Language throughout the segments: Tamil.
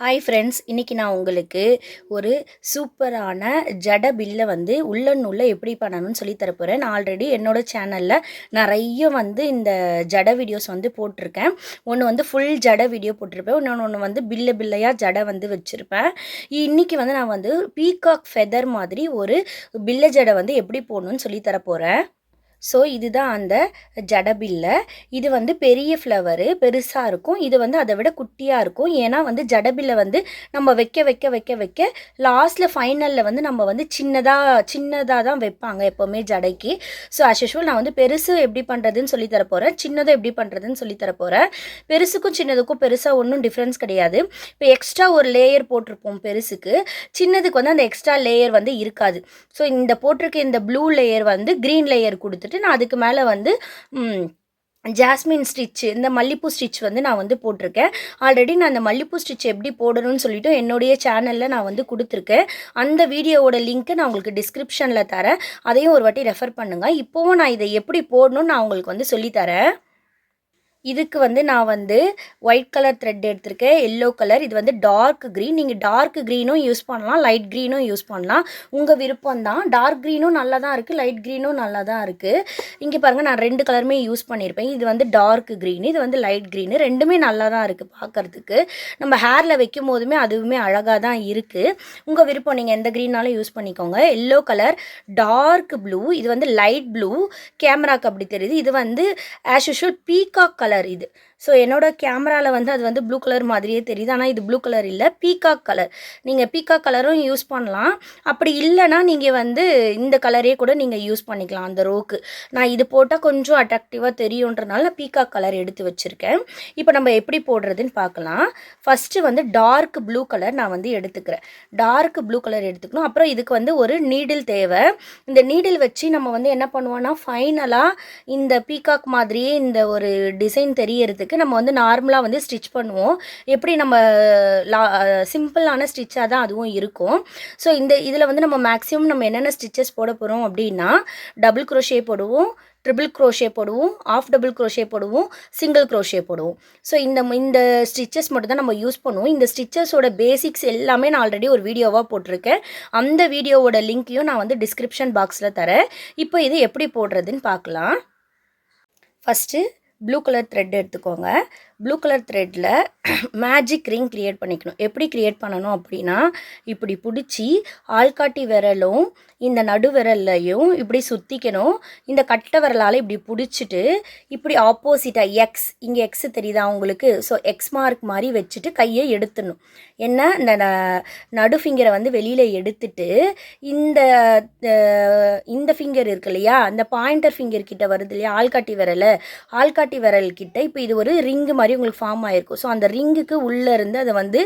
ஹாய் ஃப்ரெண்ட்ஸ், இன்றைக்கி நான் உங்களுக்கு ஒரு சூப்பரான ஜட பில்லை வந்து உள்ளே எப்படி பண்ணணும்னு சொல்லி தரப்போகிறேன். நான் ஆல்ரெடி என்னோடய சேனலில் நிறைய வந்து இந்த ஜட வீடியோஸ் வந்து போட்டிருக்கேன். ஒன்று வந்து ஃபுல் ஜட வீடியோ போட்டிருப்பேன், இன்னொன்று வந்து பில்லையாக ஜடை வந்து வச்சுருப்பேன். இன்றைக்கி வந்து நான் வந்து பீகாக் ஃபெதர் மாதிரி ஒரு பில்லை ஜடை வந்து எப்படி போடணும்னு சொல்லி தரப்போகிறேன். ஸோ இதுதான் அந்த ஜடபில்லை. இது வந்து பெரிய ஃப்ளவரு பெருசாக இருக்கும், இது வந்து அதை விட குட்டியாக இருக்கும். ஏன்னா வந்து ஜடபில்லை வந்து நம்ம வைக்க வைக்க வைக்க வைக்க லாஸ்ட்டில் ஃபைனலில் வந்து நம்ம வந்து சின்னதாக தான் வைப்பாங்க எப்போவுமே ஜடைக்கு. ஸோ அஸ் யூஷுவல் நான் வந்து பெருசு எப்படி பண்ணுறதுன்னு சொல்லி தரப்போகிறேன், சின்னதை எப்படி பண்ணுறதுன்னு சொல்லி தரப்போகிறேன். பெருசுக்கும் சின்னதுக்கும் பெருசாக ஒன்றும் டிஃப்ரென்ஸ் கிடையாது. இப்போ எக்ஸ்ட்ரா ஒரு லேயர் போட்டிருப்போம் பெருசுக்கு, சின்னதுக்கு வந்து அந்த எக்ஸ்ட்ரா லேயர் வந்து இருக்காது. ஸோ இந்த போட்டிருக்க இந்த ப்ளூ லேயர் வந்து க்ரீன் லேயர் கொடுத்துட்டு நான் அதுக்கு மேலே வந்து ஜாஸ்மின் ஸ்டிச்சு, இந்த மல்லிப்பூ ஸ்டிச் வந்து நான் வந்து போட்டிருக்கேன். ஆல்ரெடி நான் அந்த மல்லிப்பூ ஸ்டிச் எப்படி போடணும்னு சொல்லிட்டு என்னுடைய சேனலில் நான் வந்து கொடுத்துருக்கேன். அந்த வீடியோவோட லிங்க்கு நான் உங்களுக்கு டிஸ்கிரிப்ஷனில் தரேன், அதையும் ஒரு வாட்டி ரெஃபர் பண்ணுங்கள். இப்போவும் நான் இதை எப்படி போடணும்னு நான் உங்களுக்கு வந்து சொல்லித்தரேன். இதுக்கு வந்து நான் வந்து ஒயிட் கலர் த்ரெட் எடுத்திருக்கேன், எல்லோ கலர். இது வந்து டார்க் க்ரீன். நீங்கள் டார்க் க்ரீனும் யூஸ் பண்ணலாம், லைட் க்ரீனும் யூஸ் பண்ணலாம், உங்கள் விருப்பம் தான். டார்க் க்ரீனும் நல்லா தான் இருக்குது, லைட் க்ரீனும் நல்லா தான் இருக்குது. இங்கே பாருங்கள், நான் 2 கலருமே யூஸ் பண்ணியிருப்பேன். இது வந்து டார்க் க்ரீன், இது வந்து லைட் க்ரீனு. ரெண்டுமே நல்லா தான் இருக்குது பார்க்குறதுக்கு. நம்ம ஹேரில் வைக்கும் போதுமே அதுவுமே அழகாக தான் இருக்குது. உங்கள் விருப்பம், நீங்கள் எந்த க்ரீனாலும் யூஸ் பண்ணிக்கோங்க. எல்லோ கலர், டார்க் ப்ளூ, இது வந்து லைட் ப்ளூ, கேமராக்கு அப்படி தெரியுது. இது வந்து ஆஸ் யூஷுவல் பீகாக் கலர் இது. ஸோ என்னோட கேமராவில் வந்து அது வந்து ப்ளூ கலர் மாதிரியே தெரியுது, ஆனால் இது ப்ளூ கலர் இல்லை, பீகாக் கலர். நீங்கள் பீகாக் கலரும் யூஸ் பண்ணலாம், அப்படி இல்லைனா நீங்கள் வந்து இந்த கலரே கூட நீங்கள் யூஸ் பண்ணிக்கலாம் அந்த ரோக்கு. நான் இது போட்டால் கொஞ்சம் அட்ராக்டிவாக தெரியுன்றனால நான் பீகாக் கலர் எடுத்து வச்சுருக்கேன். இப்போ நம்ம எப்படி போடுறதுன்னு பார்க்கலாம். ஃபஸ்ட்டு வந்து டார்க் ப்ளூ கலர் நான் வந்து எடுத்துக்கிறேன். டார்க் ப்ளூ கலர் எடுத்துக்கணும். அப்புறம் இதுக்கு வந்து ஒரு நீடில் தேவை. இந்த நீடில் வச்சு நம்ம வந்து என்ன பண்ணுவோன்னா, ஃபைனலாக இந்த பீகாக் மாதிரியே இந்த ஒரு டிசைன் தெரியறதுக்கு நம்ம வந்து நார்மலாக வந்து ஸ்டிச் பண்ணுவோம். எப்படி நம்ம சிம்பிளான ஸ்டிச்சாக தான் அதுவும் இருக்கும். ஸோ இதில் வந்து நம்ம மேக்ஸிமம் நம்ம என்னென்ன ஸ்டிச்சஸ் போட போகிறோம் அப்படின்னா, டபுள் க்ரோஷே போடுவோம், ட்ரிபிள் க்ரோஷே போடுவோம், ஆஃப் டபுள் க்ரோஷே போடுவோம், சிங்கிள் க்ரோஷே போடுவோம். ஸோ இந்த ஸ்டிச்சஸ் மட்டும் தான் நம்ம யூஸ் பண்ணுவோம். இந்த ஸ்டிச்சஸோட பேசிக்ஸ் எல்லாமே நான் ஆல்ரெடி ஒரு வீடியோவாக போட்டிருக்கேன். அந்த வீடியோவோட லிங்க்கையும் நான் வந்து டிஸ்கிரிப்ஷன் பாக்ஸில் தரேன். இப்போ இது எப்படி போடுறதுன்னு பார்க்கலாம். ஃபஸ்ட்டு ப்ளூ கலர் த்ரெட் எடுத்துக்கோங்க. ப்ளூ கலர் த்ரெட்டில் மேஜிக் ரிங் க்ரியேட் பண்ணிக்கணும். எப்படி க்ரியேட் பண்ணணும் அப்படின்னா, இப்படி பிடிச்சி ஆள்காட்டி விரலும் இந்த நடு விரல்லையும் இப்படி சுற்றிக்கணும். இந்த கட்டை விரலால் இப்படி பிடிச்சிட்டு இப்படி ஆப்போசிட்டாக எக்ஸ், இங்கே எக்ஸ் தெரியுதா உங்களுக்கு? ஸோ எக்ஸ் மார்க் மாதிரி வச்சுட்டு கையை எடுத்துடணும். என்ன, இந்த நடு ஃபிங்கரை வந்து வெளியில் எடுத்துட்டு இந்த ஃபிங்கர் இருக்கு இல்லையா, அந்த பாயிண்டர் ஃபிங்கர் கிட்ட வருது இல்லையா ஆள்காட்டி விரல் கிட்ட இப்போ இது ஒரு ரிங்கு மாதிரி உங்களுக்கு ஃபார்ம் ஆகிருக்கும். ஸோ அந்த ரிங்குக்கு உள்ளேருந்து அதை வந்து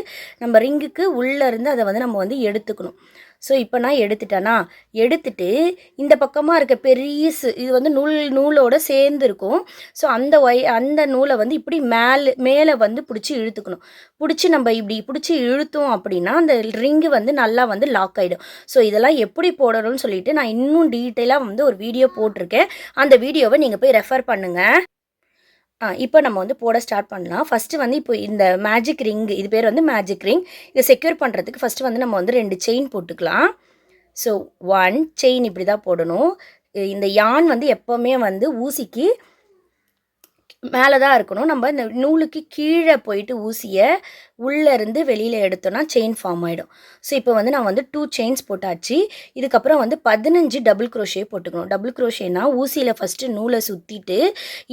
நம்ம வந்து எடுத்துக்கணும். ஸோ இப்போ நான் எடுத்துட்டு இந்த பக்கமாக இருக்க பெரியசு இது வந்து நூலோடு சேர்ந்து இருக்கும். ஸோ அந்த நூலை வந்து இப்படி மேலே வந்து பிடிச்சி இழுத்துக்கணும். நம்ம இப்படி பிடிச்சி இழுத்தோம் அப்படின்னா அந்த ரிங்கு வந்து நல்லா வந்து லாக் ஆகிடும். ஸோ இதெல்லாம் எப்படி போடணும்னு சொல்லிட்டு நான் இன்னும் டீட்டெயிலாக வந்து ஒரு வீடியோ போட்டிருக்கேன். அந்த வீடியோவை நீங்கள் போய் ரெஃபர் பண்ணுங்கள். இப்போ நம்ம வந்து போட ஸ்டார்ட் பண்ணலாம். ஃபஸ்ட்டு வந்து இப்போ இந்த மேஜிக் ரிங், இது பேர் வந்து மேஜிக் ரிங். இதை செக்யூர் பண்ணுறதுக்கு ஃபஸ்ட்டு வந்து நம்ம வந்து 2 செயின் போட்டுக்கலாம். ஸோ 1 செயின் இப்படி தான் போடணும். இந்த யான் வந்து எப்போவுமே வந்து ஊசிக்கு மேலே தான் இருக்கணும். நம்ம இந்த நூலுக்கு கீழே போயிட்டு ஊசியை உள்ளேருந்து வெளியில் எடுத்தோன்னா செயின் ஃபார்ம் ஆகிடும். ஸோ இப்போ வந்து நான் வந்து 2 செயின்ஸ் போட்டாச்சு. இதுக்கப்புறம் வந்து 15 டபுள் க்ரோஷே போட்டுக்கணும். டபுள் க்ரோஷேனா ஊசியில் ஃபஸ்ட்டு நூலை சுற்றிட்டு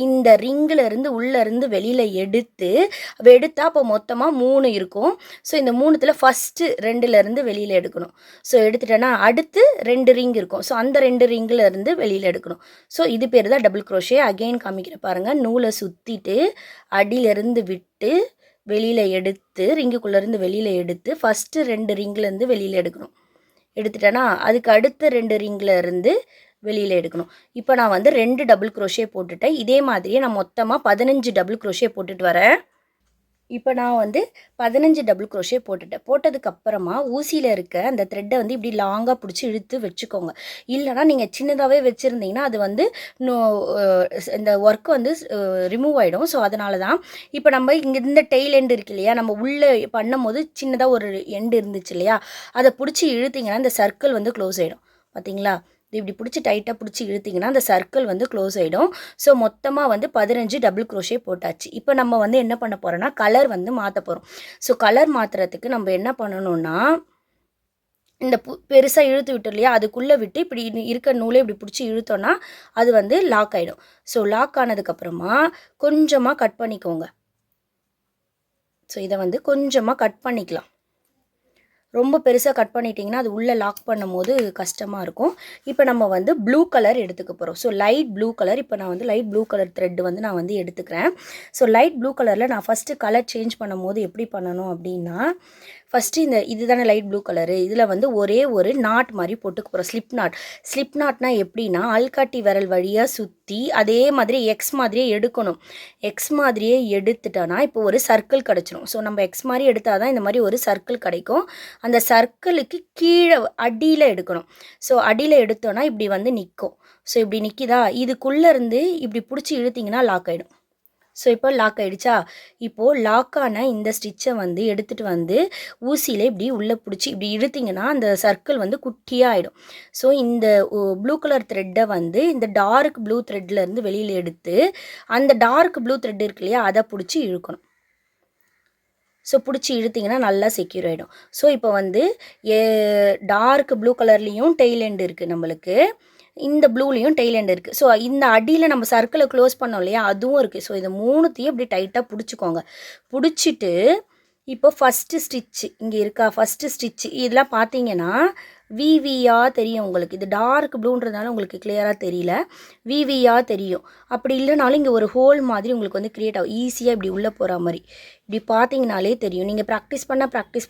இந்த ரிங்கிலேருந்து உள்ளேருந்து வெளியில் எடுத்தால் அப்போ மொத்தமாக 3 இருக்கும். ஸோ இந்த 3த்தில் ஃபஸ்ட்டு 2லேருந்து வெளியில் எடுக்கணும். ஸோ எடுத்துட்டேன்னா அடுத்து 2 ரிங் இருக்கும். ஸோ அந்த 2 ரிங்கிலேருந்து வெளியில் எடுக்கணும். ஸோ இது பேர் தான் டபுள் க்ரோஷே. அகெயின் காமிக்கிற பாருங்கள், நூலை சுற்றிட்டு அடியிலேருந்து விட்டு வெளியில் எடுத்து ரிங்குக்குள்ளேருந்து வெளியில் எடுத்து ஃபஸ்ட்டு 2 ரிங்கிலேருந்து வெளியில் எடுக்கணும். எடுத்துட்டேன்னா அதுக்கு அடுத்த 2 ரிங்கிலேருந்து வெளியில் எடுக்கணும். இப்போ நான் வந்து 2 டபுள் க்ரோஷே போட்டுட்டேன். இதே மாதிரியே நான் மொத்தமாக 15 டபுள் க்ரோஷே போட்டுட்டு வரேன். இப்போ நான் வந்து 15 டபுள் க்ரோஷே போட்டுட்டேன். போட்டதுக்கப்புறமா ஊசியில் இருக்க அந்த த்ரெட்டை வந்து இப்படி லாங்காக பிடிச்சி இழுத்து வச்சுக்கோங்க. இல்லைனா நீங்கள் சின்னதாகவே வச்சுருந்தீங்கன்னா அது வந்து இந்த ஒர்க் வந்து ரிமூவ் ஆகிடும். ஸோ அதனால தான் இப்போ நம்ம இங்கே இந்த டெய்ல் எண்டு இருக்கு இல்லையா, நம்ம உள்ளே பண்ணும் போது சின்னதாக ஒரு எண்டு இருந்துச்சு இல்லையா, அதை பிடிச்சி இழுத்திங்கன்னா இந்த சர்க்கிள் வந்து க்ளோஸ் ஆகிடும். பார்த்தீங்களா, இப்படி பிடிச்சி டைட்டாக பிடிச்சி இழுத்திங்கன்னா அந்த சர்க்கிள் வந்து க்ளோஸ் ஆகிடும். ஸோ மொத்தமாக வந்து 15 டபுள் க்ரோஷே போட்டாச்சு. இப்போ நம்ம வந்து என்ன பண்ண போகிறோன்னா கலர் வந்து மாற்ற போகிறோம். ஸோ கலர் மாற்றுறதுக்கு நம்ம என்ன பண்ணணும்னா, இந்த பெருசாக இழுத்து விட்டோம் இல்லையா, அதுக்குள்ளே விட்டு இப்படி இருக்க நூலை இப்படி பிடிச்சி இழுத்தோன்னா அது வந்து லாக் ஆகிடும். ஸோ லாக் ஆனதுக்கப்புறமா கொஞ்சமாக கட் பண்ணிக்கோங்க. ஸோ இதை வந்து கொஞ்சமாக கட் பண்ணிக்கலாம். ரொம்ப பெருசாக கட் பண்ணிட்டிங்கன்னா அது உள்ளே லாக் பண்ணும் போது கஷ்டமாக இருக்கும். இப்போ நம்ம வந்து ப்ளூ கலர் எடுத்துக்க போகிறோம். ஸோ லைட் ப்ளூ கலர், இப்போ நான் வந்து லைட் ப்ளூ கலர் த்ரெட் வந்து நான் வந்து எடுத்துக்கிறேன். ஸோ லைட் ப்ளூ கலரில் நான் ஃபஸ்ட்டு கலர் சேஞ்ச் பண்ணும் போது எப்படி பண்ணணும் அப்படின்னா, ஃபஸ்ட்டு இதுதானே லைட் ப்ளூ கலரு, இதில் வந்து ஒரே ஒரு நாட் மாதிரி போட்டுக்க போகிறோம். Slip not. ஸ்லிப் நாட்னா எப்படின்னா, ஆள்காட்டி விரல் வழியாக சுற்றி அதே மாதிரி எக்ஸ் மாதிரியே எடுக்கணும். எக்ஸ் மாதிரியே எடுத்துட்டோன்னா இப்போ ஒரு சர்க்கிள் கிடச்சிரும். ஸோ நம்ம எக்ஸ் மாதிரி எடுத்தால் தான் இந்த மாதிரி ஒரு சர்க்கிள் கிடைக்கும். அந்த சர்க்கிளுக்கு கீழே அடியில் எடுக்கணும். ஸோ அடியில் எடுத்தோன்னா இப்படி வந்து நிற்கும். ஸோ இப்படி நிற்கிதா, இதுக்குள்ளே இருந்து இப்படி பிடிச்சி இழுத்திங்கன்னா லாக் ஆகிடும். ஸோ இப்போ லாக் ஆகிடுச்சா, இப்போது லாக்கான இந்த ஸ்டிச்சை வந்து எடுத்துகிட்டு வந்து ஊசியில் இப்படி உள்ளே பிடிச்சி இப்படி இழுத்திங்கன்னா அந்த சர்க்கிள் வந்து குட்டியாக ஆகிடும். ஸோ இந்த ப்ளூ கலர் த்ரெட்டை வந்து இந்த டார்க் ப்ளூ த்ரெட்லேருந்து வெளியில் எடுத்து அந்த டார்க் ப்ளூ த்ரெட் இருக்கு இல்லையா, அதை பிடிச்சி இழுக்கணும். ஸோ பிடிச்சி இழுத்திங்கன்னா நல்லா செக்யூர் ஆகிடும். ஸோ இப்போ வந்து டார்க் ப்ளூ கலர்லேயும் டெய்ல் எண்டு இருக்குது நம்மளுக்கு, இந்த ப்ளூலேயும் டெய்ல் எண்ட் இருக்குது. ஸோ இந்த அடியில் நம்ம சர்க்கிளை க்ளோஸ் பண்ணோம் இல்லையா, அதுவும் இருக்குது. ஸோ இதை மூணுத்தையும் இப்படி டைட்டாக பிடிச்சிக்கோங்க. பிடிச்சிட்டு இப்போ ஃபஸ்ட்டு ஸ்டிச்சு இங்கே இருக்கா, ஃபஸ்ட்டு ஸ்டிச்சு இதெல்லாம் பார்த்தீங்கன்னா விவியாக தெரியும் உங்களுக்கு. இது டார்க் ப்ளூன்றதுனால உங்களுக்கு கிளியராக தெரியல, விவியாக தெரியும். அப்படி இல்லைனாலும் இங்கே ஒரு ஹோல் மாதிரி உங்களுக்கு வந்து க்ரியேட் ஆகும், ஈஸியாக இப்படி உள்ளே போகிற மாதிரி. இப்படி பார்த்தீங்கனாலே தெரியும். நீங்கள் ப்ராக்டிஸ்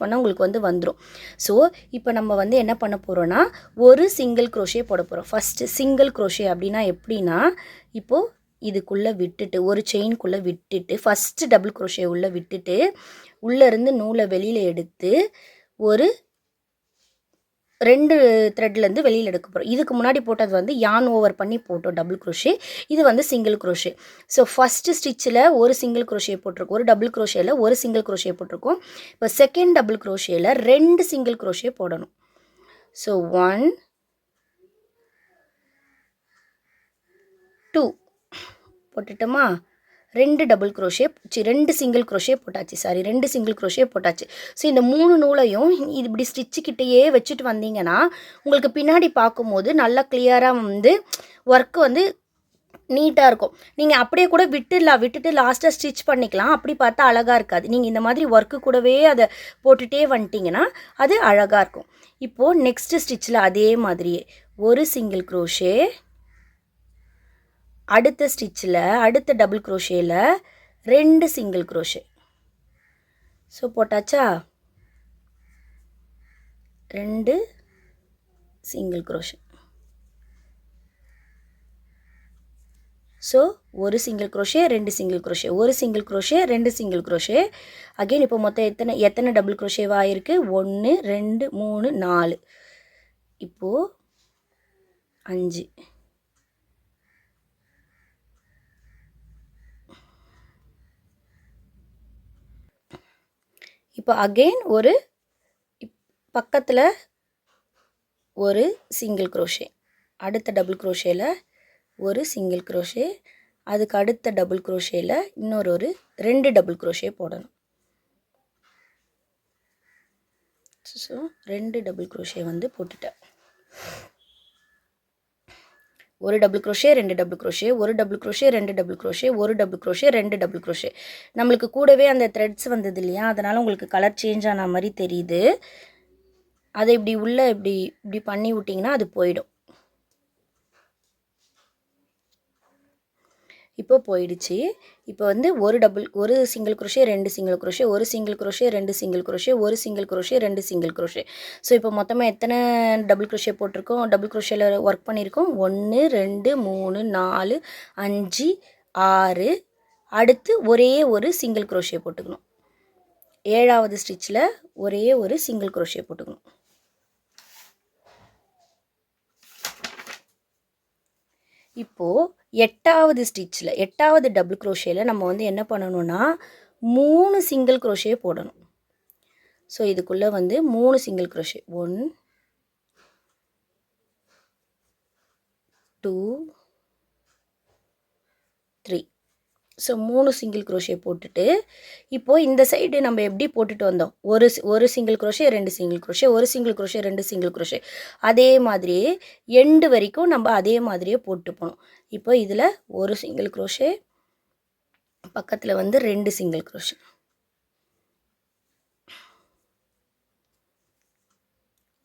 பண்ண உங்களுக்கு வந்து வந்துடும். ஸோ இப்போ நம்ம வந்து என்ன பண்ண போகிறோன்னா, ஒரு சிங்கிள் க்ரோஷே போட போகிறோம். ஃபஸ்ட்டு சிங்கிள் க்ரோஷே அப்படின்னா எப்படின்னா, இப்போது இதுக்குள்ளே விட்டுட்டு ஒரு செயின்குள்ளே விட்டுட்டு ஃபஸ்ட்டு டபுள் க்ரோஷே உள்ளே விட்டுட்டு உள்ளேருந்து நூலை வெளியில் எடுத்து ஒரு 2 த்ரெட்லேருந்து வெளியில் எடுக்க போகிறோம். இதுக்கு முன்னாடி போட்டது வந்து யான் ஓவர் பண்ணி போட்டோம் டபுள் க்ரோஷே, இது வந்து சிங்கிள் க்ரோஷே. ஸோ ஃபஸ்ட்டு ஸ்டிச்சில் ஒரு சிங்கிள் க்ரோஷே போட்டிருக்கோம், ஒரு டபுள் க்ரோஷேயில் ஒரு சிங்கிள் க்ரோஷே போட்டிருக்கோம். இப்போ செகண்ட் டபுள் க்ரோஷேயில் 2 சிங்கிள் க்ரோஷே போடணும். So 1 2 போட்டுட்டோமா, 2 double crochet 2 single crochet போட்டாச்சு, 2 சிங்கிள் க்ரோஷே போட்டாச்சு. ஸோ இந்த 3 நூலையும் இது இப்படி ஸ்டிச்சுக்கிட்டேயே வச்சுட்டு வந்தீங்கன்னா உங்களுக்கு பின்னாடி பார்க்கும்போது நல்லா கிளியராக வந்து ஒர்க்கு வந்து நீட்டாக இருக்கும். நீங்கள் அப்படியே கூட விட்டுட்டு லாஸ்ட்டாக ஸ்டிச் பண்ணிக்கலாம். அப்படி பார்த்தா அழகாக இருக்காது. நீங்கள் இந்த மாதிரி ஒர்க்கு கூடவே அதை போட்டுகிட்டே வந்துட்டிங்கன்னா அது அழகாக இருக்கும். இப்போது நெக்ஸ்ட்டு ஸ்டிச்சில் அதே மாதிரியே ஒரு சிங்கிள் க்ரோஷே, அடுத்த ஸ்டிச்சில் அடுத்த டபுள் க்ரோஷேயில் 2 சிங்கிள் க்ரோஷே. ஸோ போட்டாச்சா, 2 சிங்கிள் க்ரோஷே. ஸோ ஒரு சிங்கிள் க்ரோஷே, 2 சிங்கிள் க்ரோஷே, ஒரு single crochet, 2 single crochet. Again இப்போ மொத்தம் எத்தனை டபுள் க்ரோஷேவாக இருக்குது, 1 2 3 4, இப்போது 5. இப்போ அகெயின் ஒரு பக்கத்தில் ஒரு சிங்கிள் க்ரோஷே, அடுத்த டபுள் க்ரோஷேயில் ஒரு சிங்கிள் க்ரோஷே, அதுக்கு அடுத்த டபுள் க்ரோஷேயில் இன்னொரு 2 டபுள் க்ரோஷே போடணும். ஸோ 2 டபுள் க்ரோஷே வந்து போட்டுட்டேன். ஒரு டபுள் க்ரோஷே, 2 டபுள் க்ரோஷே, ஒரு டபுள் க்ரோஷே, 2 டபுள் க்ரோஷே, ஒரு டபுள் க்ரோஷே, 2 டபுள் க்ரோஷே. நம்மளுக்கு கூடவே அந்த த்ரெட்ஸ் வந்தது இல்லையா, அதனால் உங்களுக்கு கலர் சேஞ்ச் ஆன மாதிரி தெரியுது. அதை இப்படி உள்ளே இப்படி பண்ணி விட்டிங்கன்னா அது போயிடும். இப்போ போயிடுச்சு. இப்போ வந்து ஒரு சிங்கிள் க்ரோஷே, 2 சிங்கிள் க்ரோஷே, ஒரு சிங்கிள் க்ரோஷே, 2 சிங்கிள் க்ரோஷே, ஒரு single crochet, 2 single crochet. So இப்போ மொத்தமாக எத்தனை டபுள் க்ரோஷே போட்டிருக்கோம், டபுள் க்ரோஷேயில் ஒர்க் பண்ணியிருக்கோம், 1 2 3 4 5 6. அடுத்து ஒரே ஒரு சிங்கிள் க்ரோஷே போட்டுக்கணும். 7வது ஸ்டிச்சில் ஒரே ஒரு சிங்கிள் crochet போட்டுக்கணும். இப்போது 8வது ஸ்டிச்சில் 8வது டபுள் க்ரோஷேயில் நம்ம வந்து என்ன பண்ணணும்னா 3 சிங்கிள் crochet போடணும். ஸோ இதுக்குள்ளே வந்து 3 single crochet 1 2 3. So 3 single crochet போட்டுட்டு இப்போது இந்த சைடு நம்ம எப்படி போட்டுட்டு வந்தோம், ஒரு சிங்கிள் crochet 2 சிங்கிள் crochet, ஒரு சிங்கிள் crochet 2 சிங்கிள் crochet, அதே மாதிரியே எண்டு வரைக்கும் நம்ம அதே மாதிரியே போட்டு போகணும். இப்போ இதில் ஒரு சிங்கிள் crochet, பக்கத்தில் வந்து 2 சிங்கிள் crochet,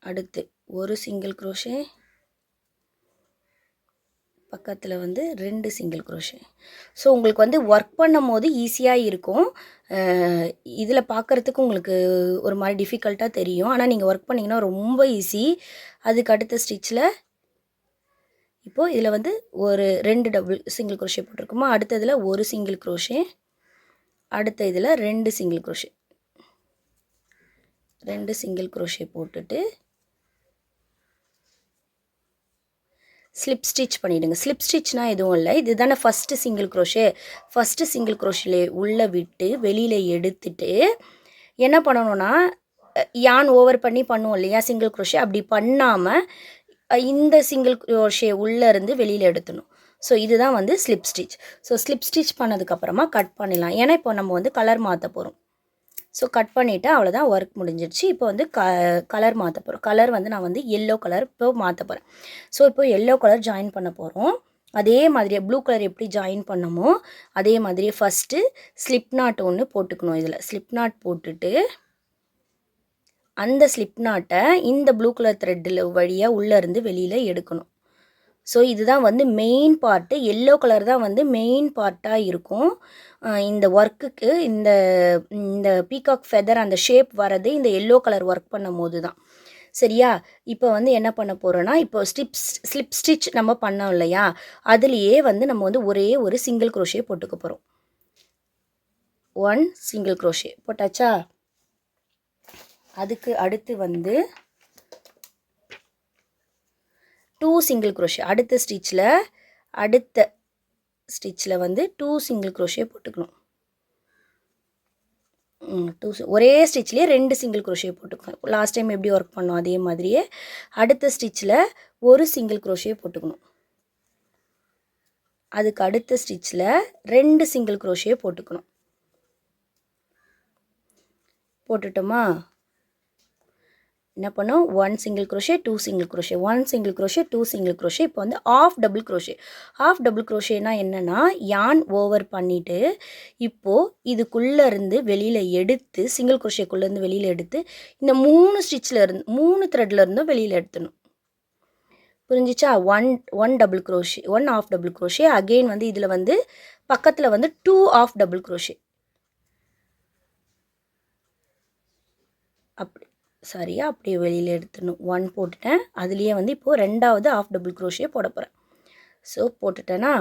அடுத்து ஒரு சிங்கிள் crochet, பக்கத்தில் வந்து 2 சிங்கிள் crochet. ஸோ உங்களுக்கு வந்து ஒர்க் பண்ணும் போது ஈஸியாக இருக்கும். இதில் பார்க்குறதுக்கு உங்களுக்கு ஒரு மாதிரி டிஃபிகல்ட்டாக தெரியும், ஆனால் நீங்கள் ஒர்க் பண்ணிங்கன்னா ரொம்ப ஈஸி. அதுக்கு அடுத்த ஸ்டிச்சில் இப்போது இதில் வந்து ஒரு 2 டபுள் சிங்கிள் crochet போட்டிருக்குமா, அடுத்ததில் ஒரு சிங்கிள் crochet, அடுத்த இதில் 2 சிங்கிள் crochet, 2 சிங்கிள் crochet போட்டுட்டு ஸ்லிப் ஸ்டிச் பண்ணிவிடுங்க. ஸ்லிப் ஸ்டிச்னால் எதுவும் இல்லை, இது தானே first single crochet. First single crochet உள்ளே விட்டு வெளியில் எடுத்துட்டு என்ன பண்ணணும்னா, யான் ஓவர் பண்ணி பண்ணுவோம் இல்லையா சிங்கிள் crochet, அப்படி பண்ணாமல் இந்த சிங்கிள் crochet உள்ளே இருந்து வெளியில் எடுத்துணும். ஸோ இதுதான் வந்து slip stitch. So slip stitch பண்ணதுக்கப்புறமா கட் பண்ணிடலாம், ஏன்னா இப்போ நம்ம வந்து கலர் மாற்ற போகிறோம். ஸோ கட் பண்ணிவிட்டு அவ்வளோதான், ஒர்க் முடிஞ்சிடுச்சு. இப்போ வந்து கலர் மாற்ற போகிறோம். கலர் வந்து நான் வந்து எல்லோ கலர் இப்போ மாற்ற போகிறேன். ஸோ இப்போ எல்லோ கலர் ஜாயின் பண்ண போகிறோம். அதே மாதிரியே ப்ளூ கலர் எப்படி ஜாயின் பண்ணமோ அதே மாதிரியே ஃபஸ்ட்டு ஸ்லிப் நாட் ஒன்று போட்டுக்கணும். இதில் ஸ்லிப் நாட் போட்டுட்டு அந்த ஸ்லிப் நாட்டை இந்த ப்ளூ கலர் த்ரெட்டில் வழியாக உள்ளேருந்து வெளியில் எடுக்கணும். ஸோ இதுதான் வந்து மெயின் பார்ட்டு. எல்லோ கலர் தான் வந்து மெயின் பார்ட்டாக இருக்கும் இந்த ஒர்க்குக்கு. இந்த இந்த பீகாக் ஃபெதர் அந்த ஷேப் வரது இந்த எல்லோ கலர் ஒர்க் பண்ணும் போது தான். சரியா? இப்போ வந்து என்ன பண்ண போகிறோன்னா, இப்போ ஸ்லிப் ஸ்டிச் நம்ம பண்ணோம் இல்லையா, அதுலேயே வந்து நம்ம வந்து ஒரே ஒரு சிங்கிள் crochet போட்டுக்க போகிறோம். 1 சிங்கிள் crochet போட்டாச்சா? அதுக்கு அடுத்து வந்து 2 சிங்கிள் crochet. அடுத்த ஸ்டிச்சில் வந்து 2 சிங்கிள் crochet போட்டுக்கணும். ஒரே ஸ்டிச்லேயே 2 சிங்கிள் crochet போட்டுக்கணும். லாஸ்ட் டைம் எப்படி ஒர்க் பண்ணோம் அதே மாதிரியே அடுத்த ஸ்டிச்சில் ஒரு சிங்கிள் crochet போட்டுக்கணும். அதுக்கு அடுத்த ஸ்டிச்சில் 2 சிங்கிள் crochet போட்டுக்கணும். போட்டுட்டோமா? என்ன பண்ணோம், 1 single crochet 2 single crochet, 1 single crochet 2 single crochet. இப்போ வந்து half double crochet. Half double crochetனா என்னென்னா, யான் ஓவர் பண்ணிவிட்டு இப்போது இதுக்குள்ளே இருந்து வெளியில் எடுத்து சிங்கிள் crochetக்குள்ளேருந்து வெளியில் எடுத்து இந்த 3 ஸ்டிச்சில் இருந்து 3 த்ரெட்டில் இருந்தும் வெளியில் எடுத்துணும். புரிஞ்சிச்சா? 1 double crochet 1 half double crochet. Again வந்து இதில் வந்து பக்கத்தில் வந்து 2 ஆஃப் டபுள் crochet. சரியா? அப்படியே வெளியில் எடுத்துடணும். 1 போட்டுட்டேன். அதுலேயே வந்து இப்போது 2வது ஆஃப் டபுள் crochet போட போகிறேன். ஸோ போட்டுட்டேன்னா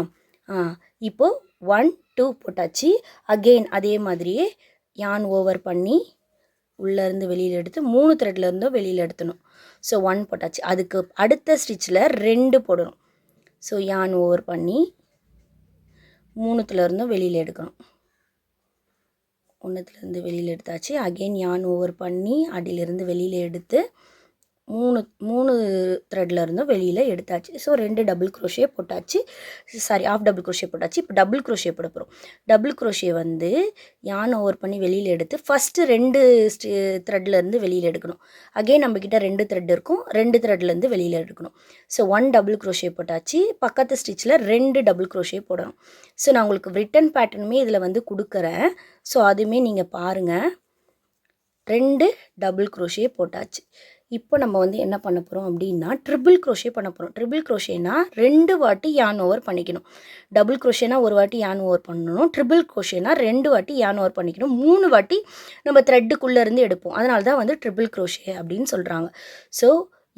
இப்போது 1 2 போட்டாச்சு. அகெயின் அதே மாதிரியே யான் ஓவர் பண்ணி உள்ளேருந்து வெளியில் எடுத்து 3 த்ரெட்லேருந்தும் வெளியில் எடுத்துணும். ஸோ 1 போட்டாச்சு. அதுக்கு அடுத்த ஸ்டிச்சில் 2 போடணும். ஸோ யான் ஓவர் பண்ணி 3த்துலேருந்தும் வெளியில் எடுக்கணும். 1த்துலேருந்து வெளியில் எடுத்தாச்சு. அகெயின் யான் ஓவர் பண்ணி அடியிலேருந்து வெளியில் எடுத்து 3 த்ரெட்டில் இருந்தும் வெளியில் எடுத்தாச்சு. ஸோ 2 டபுள் crochet போட்டாச்சு. சாரி, ஆஃப் டபுள் crochet போட்டாச்சு. இப்போ டபுள் crochet போட போகிறோம். டபுள் crochet வந்து யான் ஓவர் பண்ணி வெளியில் எடுத்து ஃபஸ்ட்டு 2 த்ரெட்லேருந்து வெளியில் எடுக்கணும். அகெயின் நம்மக்கிட்ட 2 த்ரெட் இருக்கும், 2 த்ரெட்லேருந்து வெளியில் எடுக்கணும். ஸோ 1 டபுள் crochet போட்டாச்சு. பக்கத்து ஸ்டிச்சில் 2 டபுள் crochet போடணும். ஸோ நான் உங்களுக்கு ரிட்டன் பேட்டர்னுமே இதில் வந்து கொடுக்குறேன். ஸோ அதுவுமே நீங்கள் பாருங்கள். 2 டபுள் crochet போட்டாச்சு. இப்போ நம்ம வந்து என்ன பண்ண போகிறோம் அப்படின்னா, ட்ரிபிள் crochet பண்ண போகிறோம். ட்ரிபிள் crochetனா 2 வாட்டி யான் ஓவர் பண்ணிக்கணும். டபுள் crochetனா ஒரு வாட்டி யான் ஓவர் பண்ணணும். ட்ரிபிள் crochetனா 2 வாட்டி யான் ஓவர் பண்ணிக்கணும். 3 வாட்டி நம்ம த்ரெட்டுக்குள்ளே இருந்து எடுப்போம். அதனால தான் வந்து ட்ரிபிள் crochet அப்படின்னு சொல்கிறாங்க. ஸோ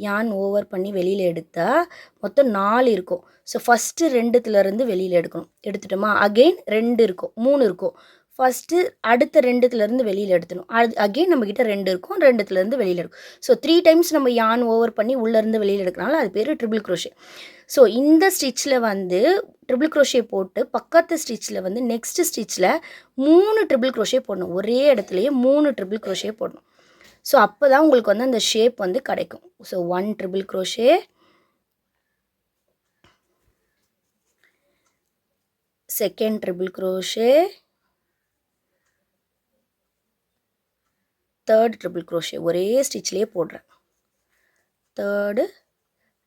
யான் ஓவர் பண்ணி வெளியில் எடுத்தால் மொத்தம் 4 இருக்கும். ஸோ ஃபஸ்ட்டு 2த்துலேருந்து வெளியில் எடுக்கணும். எடுத்துட்டோமா? அகெயின் 2 இருக்கும், 3 இருக்கும். ஃபஸ்ட்டு அடுத்த 2த்துலேருந்து வெளியில் எடுத்துணும். அது அகெயின் நம்மக்கிட்ட 2 இருக்கும், 2த்துலேருந்து வெளியில் எடுக்கும். ஸோ 3 டைம்ஸ் நம்ம யான் ஓவர் பண்ணி உள்ளேருந்து வெளியில் எடுக்கிறனால அது பேர் ட்ரிபிள் க்ரோஷே. ஸோ இந்த ஸ்டிச்சில் வந்து ட்ரிபிள் க்ரோஷே போட்டு பக்கத்து ஸ்டிச்சில் வந்து நெக்ஸ்ட் ஸ்டிச்சில் 3 ட்ரிபிள் க்ரோஷே போடணும். ஒரே இடத்துலையே 3 ட்ரிபிள் க்ரோஷே போடணும். ஸோ அப்போ தான் உங்களுக்கு வந்து அந்த ஷேப் வந்து கிடைக்கும். So 1 triple crochet, second triple crochet, third triple crochet, ஒரே ஸ்டிச்லேயே போடுறேன். Third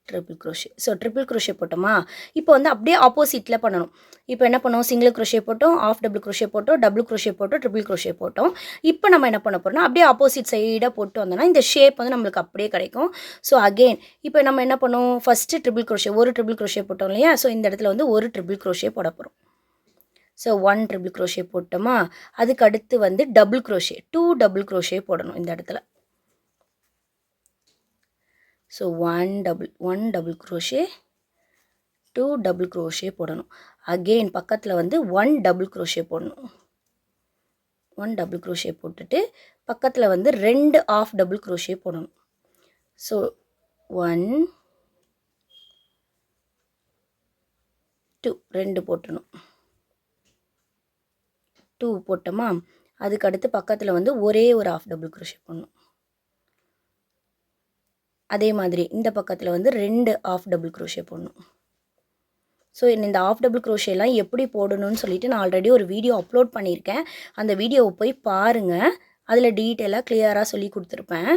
triple crochet. So triple crochet போட்டோமா, இப்போ வந்து அப்படியே ஆப்போசிட்டில் பண்ணணும். இப்போ என்ன பண்ணோம், சிங்கிள் க்ரோஷே போட்டோம், ஆஃப் டபுள் க்ரோஷே போட்டோம், டபுள் க்ரோஷே போட்டோம், ட்ரிபிள் க்ரோஷே போட்டோம். இப்போ நம்ம என்ன பண்ண போகிறோம்னா அப்படியே ஆப்போசிட் சைடாக போட்டு வந்தோம்னா இந்த ஷேப் வந்து நம்மளுக்கு அப்படியே கிடைக்கும். ஸோ அகெயின் இப்போ நம்ம என்ன பண்ணோம், ஃபஸ்ட்டு ட்ரிபிள் க்ரோஷே, ஒரு ட்ரிபிள் க்ரோஷே போட்டோம் இல்லையா. ஸோ இந்த இடத்துல வந்து ஒரு ட்ரிபிள் க்ரோஷே போட போகிறோம். ஸோ 1 ட்ரிபிள் க்ரோஷே போட்டோமா, அதுக்கு அடுத்து வந்து டபுள் க்ரோஷே, 2 டபுள் க்ரோஷே போடணும் இந்த இடத்துல. So 1 double crochet, 2 double crochet போடணும். அகெயின் பக்கத்தில் வந்து 1 டபுள் க்ரோஷே போடணும். 1 டபுள் க்ரோஷே போட்டுட்டு பக்கத்தில் வந்து 2 ஆஃப் டபுள் க்ரோஷே போடணும். ஸோ 1 2 2 போட்டணும். 2 போட்டோமா, அதுக்கு அடுத்து பக்கத்தில் வந்து ஒரே ஒரு ஆஃப் டபுள் க்ரோஷே போடணும். அதே மாதிரி இந்த பக்கத்தில் வந்து 2 ஆஃப் டபுள் க்ரோஷே போடணும். ஸோ இந்த ஆஃப் டபுள் க்ரோஷேலாம் எப்படி போடணும்னு சொல்லிட்டு நான் ஆல்ரெடி ஒரு வீடியோ அப்லோட் பண்ணியிருக்கேன். அந்த வீடியோவை போய் பாருங்கள், அதில் டீட்டெயிலாக கிளியராக சொல்லி கொடுத்துருப்பேன்.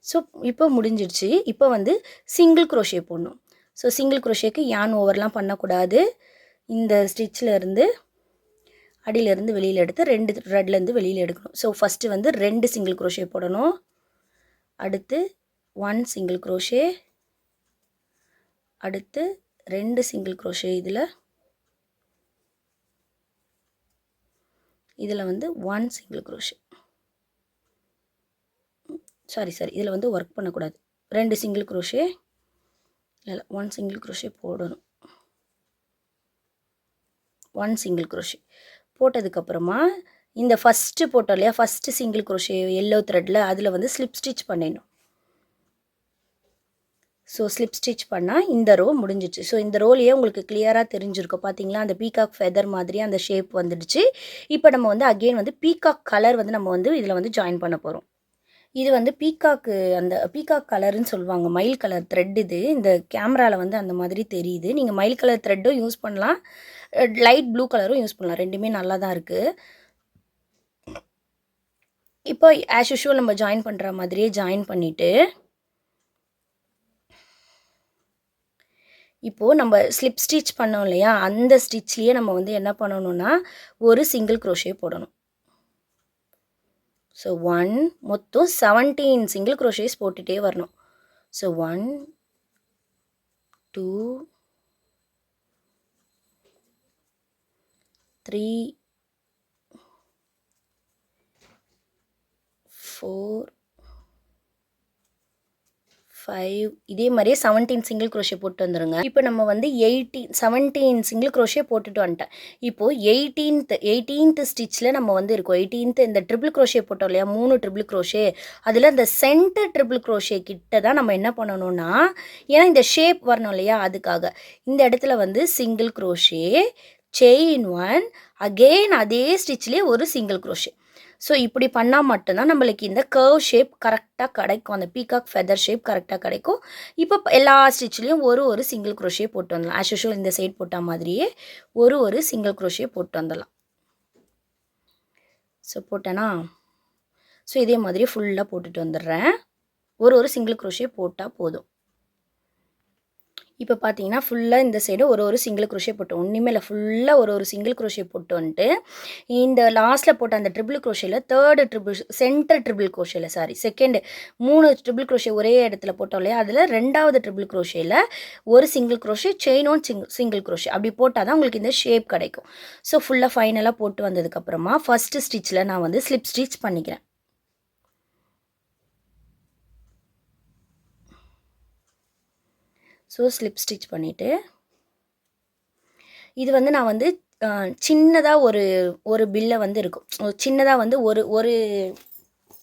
ஸோ இப்போ முடிஞ்சிடுச்சு. இப்போ வந்து சிங்கிள் க்ரோஷே போடணும். ஸோ சிங்கிள் க்ரோஷேக்கு யான் ஓவர்லாம் பண்ணக்கூடாது. இந்த ஸ்டிச்சில் இருந்து அடியிலேருந்து வெளியில் எடுத்து 2 த்ரெட்லேருந்து வெளியில் எடுக்கணும். ஸோ ஃபஸ்ட்டு வந்து 2 சிங்கிள் க்ரோஷே போடணும். அடுத்து 1 சிங்கிள் க்ரோஷே, அடுத்து 2 சிங்கிள் க்ரோஷே, இதில் வந்து 1 சிங்கிள் க்ரோஷே. சாரி இதில் வந்து ஒர்க் பண்ணக்கூடாது. 2 சிங்கிள் க்ரோஷே, இல்லை 1 சிங்கிள் க்ரோஷே போடணும். 1 சிங்கிள் க்ரோஷே போட்டதுக்கப்புறமா இந்த ஃபஸ்ட்டு போட்டோம் இல்லையா, ஃபஸ்ட்டு சிங்கிள் க்ரோஷே எல்லோ த்ரெட்டில் அதில் வந்து ஸ்லிப் ஸ்டிச் பண்ணிடணும். ஸோ ஸ்லிப் ஸ்டிச் பண்ணால் இந்த ரோ முடிஞ்சிச்சு. ஸோ இந்த ரோலையே உங்களுக்கு கிளியராக தெரிஞ்சிருக்கும் பார்த்தீங்களா, அந்த பீகாக் ஃபெதர் மாதிரி அந்த ஷேப் வந்துடுச்சு. இப்போ நம்ம வந்து அகெயின் வந்து பீகாக் கலர் வந்து நம்ம வந்து இதில் வந்து ஜாயின் பண்ண போகிறோம். இது வந்து பீகாக்கு அந்த பீகாக் கலருன்னு சொல்லுவாங்க, மயில் கலர் த்ரெட். இது இந்த கேமராவில் வந்து அந்த மாதிரி தெரியுது. நீங்கள் மயில் கலர் த்ரெட்டும் யூஸ் பண்ணலாம், லைட் ப்ளூ கலரும் யூஸ் பண்ணலாம், ரெண்டுமே நல்லா தான் இருக்குது. இப்போ ஆஸ் யூஷுவல் நம்ம ஜாயின் பண்ணுற மாதிரியே ஜாயின் பண்ணிவிட்டு இப்போது நம்ம ஸ்லிப் ஸ்டிச் பண்ணோம் இல்லையா, அந்த ஸ்டிச்லேயே நம்ம வந்து என்ன பண்ணணும்னா ஒரு சிங்கிள் க்ரோஷே போடணும். ஸோ 1 மொத்தம் 17 சிங்கிள் க்ரோஷேஸ் போட்டுகிட்டே வரணும். ஸோ 1 2 3 4 5 இதே மாதிரியே 17 சிங்கிள் க்ரோஷே போட்டு வந்துடுங்க. இப்போ நம்ம வந்து 17 சிங்கிள் க்ரோஷே போட்டுட்டு வந்துட்டேன். இப்போது 18th ஸ்டிச்சில் நம்ம வந்து இருக்கோம். 18th இந்த ட்ரிபிள் க்ரோஷே போட்டோம் இல்லையா, 3 ட்ரிபிள் க்ரோஷே, அதில் இந்த சென்டர் ட்ரிபிள் க்ரோஷே கிட்ட தான் நம்ம என்ன பண்ணணும்னா, ஏன்னா இந்த ஷேப் வரணும் இல்லையா, அதுக்காக இந்த இடத்துல வந்து சிங்கிள் க்ரோஷே, செயின் 1, அகெயின் அதே ஸ்டிச்லேயே ஒரு சிங்கிள் க்ரோஷே. ஸோ இப்படி பண்ணால் மட்டும்தான் நம்மளுக்கு இந்த கர்வ் ஷேப் கரெக்டாக கிடைக்கும், அந்த பீகாக் ஃபெதர் ஷேப் கரெக்டாக கிடைக்கும். இப்போ எல்லா ஸ்டிச்லேயும் ஒரு சிங்கிள் க்ரோஷே போட்டு வந்துடலாம். ஆஸ் யூஷுவல் இந்த சைட் போட்ட மாதிரியே ஒரு சிங்கிள் க்ரோஷே போட்டு வந்துடலாம். ஸோ போட்டேன்னா, ஸோ இதே மாதிரி ஃபுல்லாக போட்டுட்டு வந்துடுறேன். ஒரு சிங்கிள் க்ரோஷே போட்டால் போதும். இப்போ பார்த்தீங்கன்னா ஃபுல்லாக இந்த சைடு ஒரு சிங்கிள் க்ரோஷே போட்டோம். ஒன்றுமே இல்லை, ஃபுல்லாக ஒரு சிங்கிள் க்ரோஷே போட்டு வந்துட்டு இந்த லாஸ்ட்டில் போட்ட அந்த ட்ரிபிள் க்ரோஷேயில் சென்டர் ட்ரிபிள் க்ரோஷேயில் செகண்டு 3 ட்ரிபிள் க்ரோஷே ஒரே இடத்துல போட்டோம் இல்லையா, அதில் 2வது ட்ரிபிள் க்ரோஷேயில் ஒரு single crochet, chain 1 single crochet, அப்படி போட்டால் தான் உங்களுக்கு இந்த ஷேப் கிடைக்கும். ஸோ ஃபுல்லாக ஃபைனலாக போட்டு வந்ததுக்கப்புறமா ஃபஸ்ட்டு ஸ்டிச்சில் நான் வந்து ஸ்லிப் ஸ்டிச் பண்ணிக்கிறேன். ஸோ ஸ்லிப் ஸ்டிச் பண்ணிவிட்டு இது வந்து நான் வந்து சின்னதாக ஒரு ஒரு பில்லை வந்து இருக்கும். சின்னதாக வந்து ஒரு ஒரு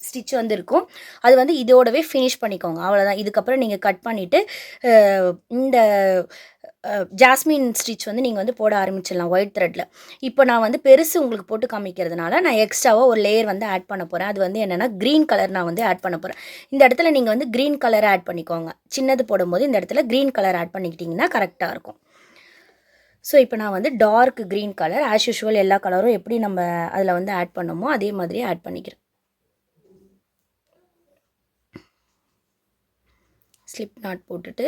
ஸ்டிச் வந்து இருக்கும். அது வந்து இதோடவே ஃபினிஷ் பண்ணிக்கோங்க. அவ்வளோதான். இதுக்கப்புறம் நீங்கள் கட் பண்ணிவிட்டு இந்த ஜாஸ்மின் ஸ்டிச் வந்து நீங்கள் வந்து போட ஆரம்பிச்சிடலாம் ஒயிட் த்ரெட்டில். இப்போ நான் வந்து பெருசு உங்களுக்கு போட்டு காமிக்கிறதுனால நான் எக்ஸ்ட்ராவாக ஒரு லேயர் வந்து ஆட் பண்ண போகிறேன். அது வந்து என்னென்னா க்ரீன் கலர் நான் வந்து ஆட் பண்ண போகிறேன். இந்த இடத்துல நீங்கள் வந்து க்ரீன் கலர் ஆட் பண்ணிக்கோங்க. சின்னது போடும்போது இந்த இடத்துல க்ரீன் கலர் ஆட் பண்ணிக்கிட்டிங்கன்னா கரெக்டாக இருக்கும். ஸோ இப்போ நான் வந்து dark green colour as usual எல்லா கலரும் எப்படி நம்ம அதில் வந்து ஆட் பண்ணோமோ அதே மாதிரியே ஆட் பண்ணிக்கிறேன். ஸ்லிப் நாட் போட்டுட்டு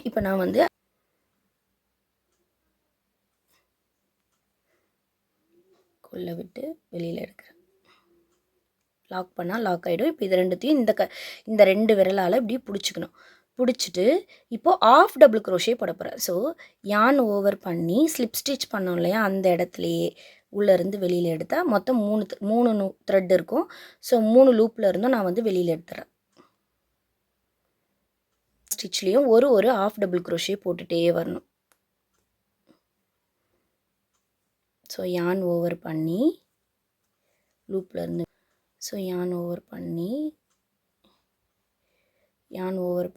இப்போ நான் வந்து உள்ள விட்டு வெளியில் எடுக்கிறேன். லாக் பண்ணால் லாக் ஆகிடும். இப்போ இது ரெண்டுத்தையும் இந்த 2 விரலால் இப்படி பிடிச்சிக்கணும். பிடிச்சிட்டு இப்போது ஆஃப் டபுள் க்ரோஷே போட போகிறேன். ஸோ யான் ஓவர் பண்ணி ஸ்லிப் ஸ்டிச் பண்ணோம் இல்லையா, அந்த இடத்துலையே உள்ளேருந்து வெளியில் எடுத்தால் மொத்தம் 3 த்ரெட் இருக்கும். ஸோ 3 லூப்பில் இருந்தும் நான் வந்து வெளியில் எடுத்துறேன். ஸ்டிச்லேயும் ஒரு ஆஃப் டபுள் க்ரோஷே போட்டுகிட்டே வரணும். ஸோ யான் ஓவர் பண்ணி லூப்பில் இருந்து யான் ஓவர்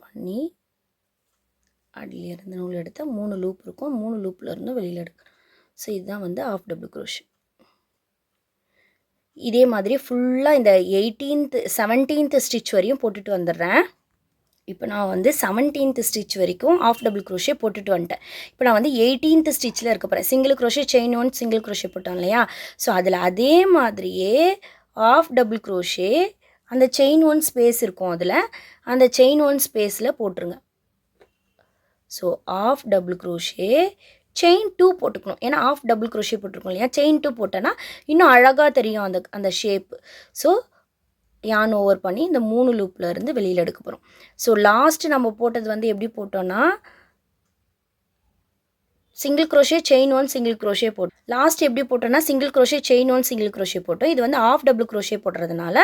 பண்ணி அடியிலேருந்து நூல் எடுத்தால் 3 லூப் இருக்கும். 3 லூப்பில் இருந்தும் வெளியில் எடுக்கிறேன். ஸோ இதுதான் வந்து ஆஃப் டபுள் க்ரோஷே. இதே மாதிரி ஃபுல்லாக இந்த 17th ஸ்டிச் வரையும் போட்டுட்டு வந்துடுறேன். இப்போ நான் வந்து 17th ஸ்டிச் வரைக்கும் ஆஃப் டபுள் க்ரோஷே போட்டுட்டு வந்துட்டேன். இப்போ நான் வந்து 18th ஸ்டிச்சில் இருக்க போகிறேன். Single crochet chain 1 single crochet போட்டோம் இல்லையா, ஸோ அதில் அதே மாதிரியே ஆஃப் டபுள் க்ரோஷே அந்த செயின் 1 ஸ்பேஸ் இருக்கும், அதில் அந்த செயின் 1 ஸ்பேஸில் போட்டுருங்க. So half double crochet chain 2 போட்டுக்கணும். ஏன்னா ஆஃப் டபுள் க்ரோஷே போட்டிருக்கோம் இல்லையா, செயின் 2 போட்டோன்னா இன்னும் அழகாக தெரியும் அந்த ஷேப்பு. ஸோ யான் ஓவர் பண்ணி இந்த 3 லூப்பில் இருந்து வெளியில் எடுக்க போகிறோம். ஸோ லாஸ்ட்டு நம்ம போட்டது வந்து எப்படி போட்டோன்னா single crochet chain 1 single crochet போட்டோம். லாஸ்ட் எப்படி போட்டோன்னா single crochet chain 1 single crochet போட்டோம். இது வந்து ஆஃப் டபுள் க்ரோஷே போடுறதுனால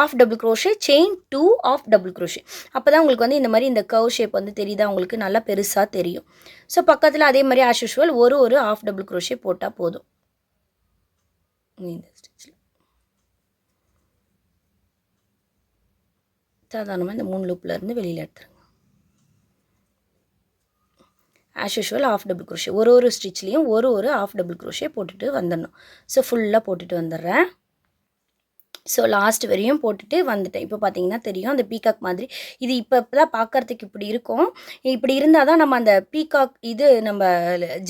half double crochet chain 2 half double crochet. அப்போ தான் உங்களுக்கு வந்து இந்த மாதிரி இந்த கர்வ் ஷேப் வந்து தெரியுதா, உங்களுக்கு நல்லா பெருசாக தெரியும். ஸோ பக்கத்தில் அதே மாதிரி ஆஸ் யூஷுவல் ஒரு ஆஃப் டபுள் க்ரோஷே போட்டால் போதும். இந்த ஸ்டிச்சில் சாதாரணமாக இந்த 3 லூப்பில் இருந்து வெளியில் எடுத்துருங்க. As usual half double crochet ஒரு ஸ்டிச்லேயும் ஒரு ஆஃப் டபுள் க்ரோஷே போட்டுட்டு வந்துடணும். ஸோ ஃபுல்லாக போட்டுட்டு வந்துடுறேன். ஸோ லாஸ்ட் வரையும் போட்டுட்டு வந்துட்டேன். இப்போ பார்த்தீங்கன்னா தெரியும் அந்த பீகாக் மாதிரி. இது இப்போ தான் பார்க்குறதுக்கு இப்படி இருக்கும். இப்படி இருந்தால் தான் நம்ம அந்த பீகாக் இது நம்ம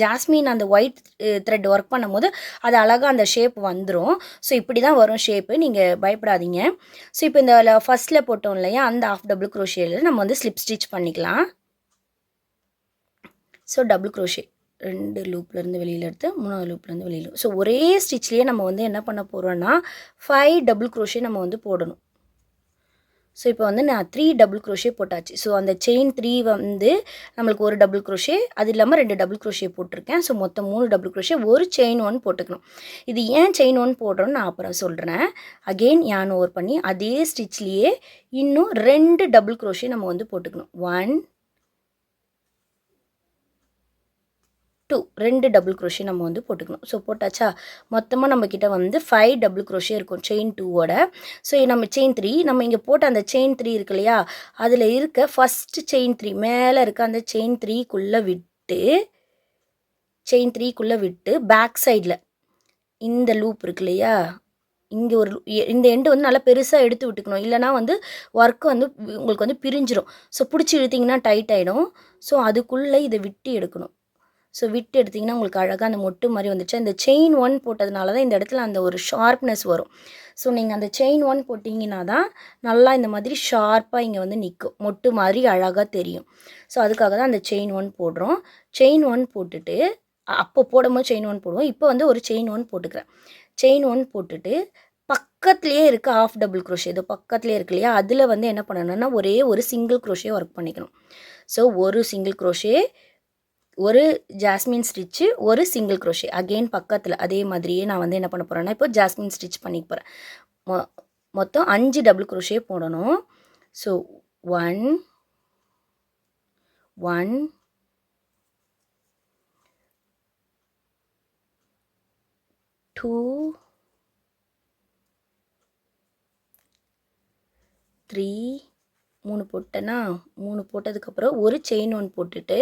ஜாஸ்மின் அந்த ஒயிட் த்ரெட் ஒர்க் பண்ணும்போது அது அழகாக அந்த ஷேப் வந்துடும். ஸோ இப்படி தான் வரும் ஷேப்பு, நீங்கள் பயப்படாதீங்க. ஸோ இப்போ இந்த ஃபஸ்ட்டில் போட்டோம் இல்லையா, அந்த ஆஃப் டபுள் க்ரோஷேல நம்ம வந்து ஸ்லிப் ஸ்டிச் பண்ணிக்கலாம். ஸோ டபுள் க்ரோஷே 2 லூப்லேருந்து வெளியில் எடுத்து 3வது லூப்லேருந்து வெளியில். ஸோ ஒரே ஸ்டிச்லேயே நம்ம வந்து என்ன பண்ண போகிறோன்னா 5 டபுள் க்ரோஷே நம்ம வந்து போடணும். ஸோ இப்போ வந்து நான் 3 டபுள் க்ரோஷே போட்டாச்சு. ஸோ அந்த செயின் 3 வந்து நம்மளுக்கு ஒரு டபுள் க்ரோஷே, அது இல்லாமல் 2 டபுள் க்ரோஷே போட்டிருக்கேன். ஸோ மொத்தம் 3 டபுள் க்ரோஷே, ஒரு செயின் 1 போட்டுக்கணும். இது ஏன் செயின் 1 போடுறோன்னு நான் அப்புறம் சொல்கிறேன். அகெயின் யான் ஓவர் பண்ணி அதே ஸ்டிச்லேயே இன்னும் 2 டபுள் க்ரோஷே நம்ம வந்து போட்டுக்கணும். 1 2 2 டபுள் க்ரோஷே நம்ம வந்து போட்டுக்கணும். ஸோ போட்டாச்சா, மொத்தமாக நம்மக்கிட்ட வந்து 5 டபுள் க்ரோஷே இருக்கும் செயின் 2ஓட. ஸோ நம்ம செயின் 3 நம்ம இங்கே போட்ட அந்த செயின் 3 இருக்கு இல்லையா, அதில் இருக்க ஃபஸ்ட்டு செயின் 3 மேலே இருக்க அந்த செயின் 3க்குள்ளே விட்டு பேக் சைடில் இந்த லூப் இருக்கு இல்லையா, இங்கே இந்த எண்டு வந்து நல்லா பெருசாக எடுத்து விட்டுக்கணும். இல்லைனா வந்து ஒர்க்கு வந்து உங்களுக்கு வந்து பிரிஞ்சிடும். ஸோ பிடிச்சி இழுத்திங்கன்னா டைட் ஆகிடும். ஸோ அதுக்குள்ளே இதை விட்டு எடுக்கணும். ஸோ விட்டு எடுத்திங்கன்னா உங்களுக்கு அழகாக அந்த மொட்டு மாதிரி வந்துச்சு. இந்த செயின் 1 போட்டதுனால தான் இந்த இடத்துல அந்த ஒரு ஷார்ப்னஸ் வரும். ஸோ நீங்கள் அந்த செயின் 1 போட்டிங்கன்னா தான் நல்லா இந்த மாதிரி ஷார்ப்பாக இங்கே வந்து நிற்கும், மொட்டு மாதிரி அழகாக தெரியும். ஸோ அதுக்காக தான் அந்த செயின் 1 போடுறோம். செயின் 1 போட்டுட்டு அப்போ போடும்போது செயின் 1 போடுவோம். இப்போ வந்து ஒரு செயின் 1 போட்டுக்கிறேன். செயின் 1 போட்டுட்டு பக்கத்துலேயே இருக்க ஆஃப் டபுள் க்ரோஷே, இது பக்கத்துலேயே இருக்கு இல்லையா, அதில் வந்து என்ன பண்ணணும்னா ஒரே ஒரு சிங்கிள் க்ரோஷே ஒர்க் பண்ணிக்கணும். ஸோ ஒரு சிங்கிள் க்ரோஷே, ஒரு ஜாஸ்மின் ஸ்டிச்சு, ஒரு சிங்கிள் க்ரோஷே அகெயின் பக்கத்தில் அதே மாதிரியே நான் வந்து என்ன பண்ண போகிறேன்னா இப்போ ஜாஸ்மின் ஸ்டிச் பண்ணிக்க போகிறேன். மொத்தம் 5 டபுள் க்ரோஷே போடணும். ஸோ 1 1 2 3 3 போட்டேன்னா 3 போட்டதுக்கப்புறம் ஒரு செயின் 1 போட்டுட்டு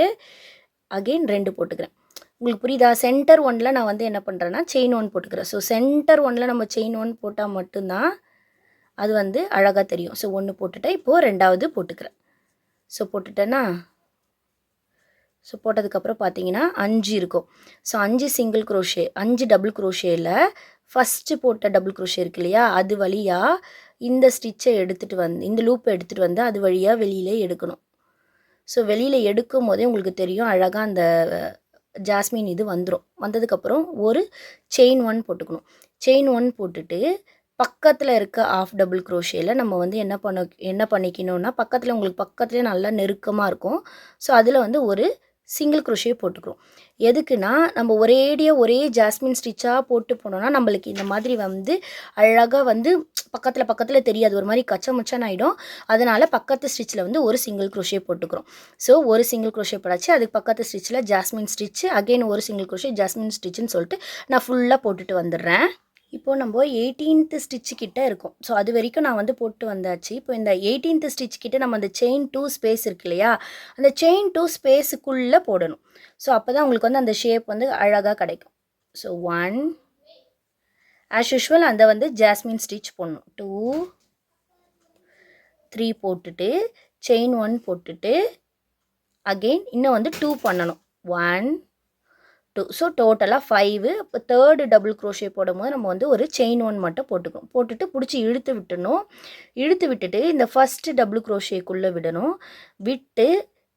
அகெயின் 2 போட்டுக்கிறேன். உங்களுக்கு புரியுதா? சென்டர் 1ல் நான் வந்து என்ன பண்ணுறேன்னா செயின் 1 போட்டுக்கிறேன். ஸோ சென்டர் 1ல் நம்ம செயின் 1 போட்டால் மட்டும்தான் அது வந்து அழகாக தெரியும். ஸோ 1 போட்டுட்டேன். இப்போது 2வது போட்டுக்கிறேன். ஸோ போட்டுட்டேன்னா ஸோ போட்டதுக்கப்புறம் பார்த்தீங்கன்னா 5 இருக்கும். ஸோ 5 சிங்கிள் குரோஷே 5 டபுள் குரோஷேயில் ஃபஸ்ட்டு போட்ட டபுள் குரோஷே இருக்கு இல்லையா, அது வழியாக இந்த ஸ்டிச்சை எடுத்துகிட்டு வந்து இந்த லூப்பை எடுத்துகிட்டு வந்து அது வழியாக வெளியில் எடுக்கணும். ஸோ வெளியில் எடுக்கும் போதே உங்களுக்கு தெரியும் அழகாக அந்த ஜாஸ்மின் இது வந்துடும். வந்ததுக்கப்புறம் ஒரு செயின் 1 போட்டுக்கணும். செயின் 1 போட்டுட்டு பக்கத்தில் இருக்க ஆஃப் டபுள் குரோஷேயில் நம்ம வந்து என்ன பண்ணிக்கணும்னா பக்கத்தில் உங்களுக்கு பக்கத்துலேயே நல்லா நெருக்கமாக இருக்கும். ஸோ அதில் வந்து ஒரு சிங்கிள் குரோஷே போட்டுக்கிறோம். எதுக்குன்னா நம்ம ஒரே ஜாஸ்மின் ஸ்டிச்சாக போட்டு போனோம்னா நம்மளுக்கு இந்த மாதிரி வந்து அழகாக வந்து பக்கத்தில் தெரியாது, ஒரு மாதிரி கச்சமுச்சன்னு ஆகிடும். அதனால் பக்கத்து ஸ்டிச்சில் வந்து ஒரு சிங்கிள் குரோஷே போட்டுக்கிறோம். ஸோ ஒரு சிங்கிள் குரோஷே போடாச்சு, அதுக்கு பக்கத்து ஸ்டிச்சில் ஜாஸ்மின் ஸ்டிச்சு, அகெயின் ஒரு சிங்கிள் குரோஷே ஜாஸ்மின் ஸ்டிச்சுன்னு சொல்லிட்டு நான் ஃபுல்லாக போட்டுட்டு வந்துடுறேன். இப்போது நம்ம 18th ஸ்டிச்சு கிட்டே இருக்கும். ஸோ அது வரைக்கும் நான் வந்து போட்டு வந்தாச்சு. இப்போ இந்த 18th ஸ்டிச் கிட்டே நம்ம அந்த செயின் 2 ஸ்பேஸ் இருக்கு இல்லையா, அந்த செயின் 2 ஸ்பேஸுக்குள்ளே போடணும். ஸோ அப்போ தான் உங்களுக்கு வந்து அந்த ஷேப் வந்து அழகாக கிடைக்கும். ஸோ 1 ஆஸ் யூஷுவல் அந்த வந்து ஜாஸ்மின் ஸ்டிச் போடணும். 2 3 போட்டுட்டு செயின் 1 போட்டுட்டு அகெயின் இன்னும் வந்து 2 பண்ணணும். 1 2 ஸோ டோட்டலாக 5. இப்போ தேர்டு டபுள் குரோஷே போடும்போது நம்ம வந்து ஒரு செயின் 1 மட்டும் போட்டுக்கணும். போட்டுட்டு பிடிச்சி இழுத்து விட்டுணும். இழுத்து விட்டுட்டு இந்த ஃபஸ்ட்டு டபுள் குரோஷேக்குள்ளே விடணும். விட்டு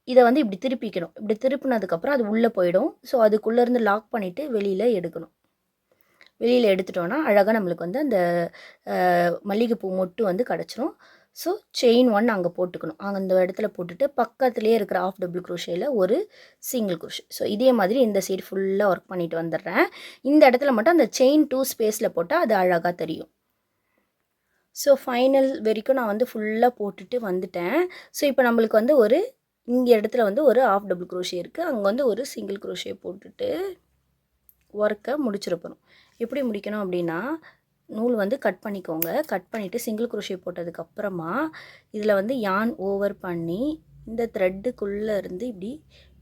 இதை வந்து இப்படி திருப்பிக்கணும். இப்படி திருப்பினதுக்கப்புறம் அது உள்ளே போயிடும். ஸோ அதுக்குள்ளேருந்து லாக் பண்ணிவிட்டு வெளியில் எடுக்கணும். வெளியில் எடுத்துட்டோன்னா அழகாக நம்மளுக்கு வந்து அந்த மல்லிகைப்பூ மொட்டு வந்து கிடச்சிரும். ஸோ செயின் 1 அங்கே போட்டுக்கணும். அந்த இடத்துல போட்டுட்டு பக்கத்துலேயே இருக்கிற ஆஃப் டபுள் குரோஷேயில் ஒரு சிங்கிள் குரோஷே. ஸோ இதே மாதிரி இந்த சைடு ஃபுல்லாக ஒர்க் பண்ணிட்டு வந்துடுறேன். இந்த இடத்துல மட்டும் அந்த செயின் 2 ஸ்பேஸில் போட்டால் அது அழகாக தெரியும். ஸோ ஃபைனல் வரைக்கும் நான் வந்து ஃபுல்லாக போட்டுட்டு வந்துட்டேன். ஸோ இப்போ நம்மளுக்கு வந்து ஒரு இங்கே இடத்துல வந்து ஒரு ஆஃப் டபுள் குரோஷே இருக்குது, அங்கே வந்து ஒரு சிங்கிள் குரோஷே போட்டுட்டு ஒர்க்கை முடிச்சிருப்பணும். எப்படி முடிக்கணும் அப்படின்னா நூல் வந்து கட் பண்ணிக்கோங்க. கட் பண்ணிவிட்டு சிங்கிள் குரோஷே போட்டதுக்கப்புறமா இதில் வந்து யான் ஓவர் பண்ணி இந்த த்ரெட்டுக்குள்ளே இருந்து இப்படி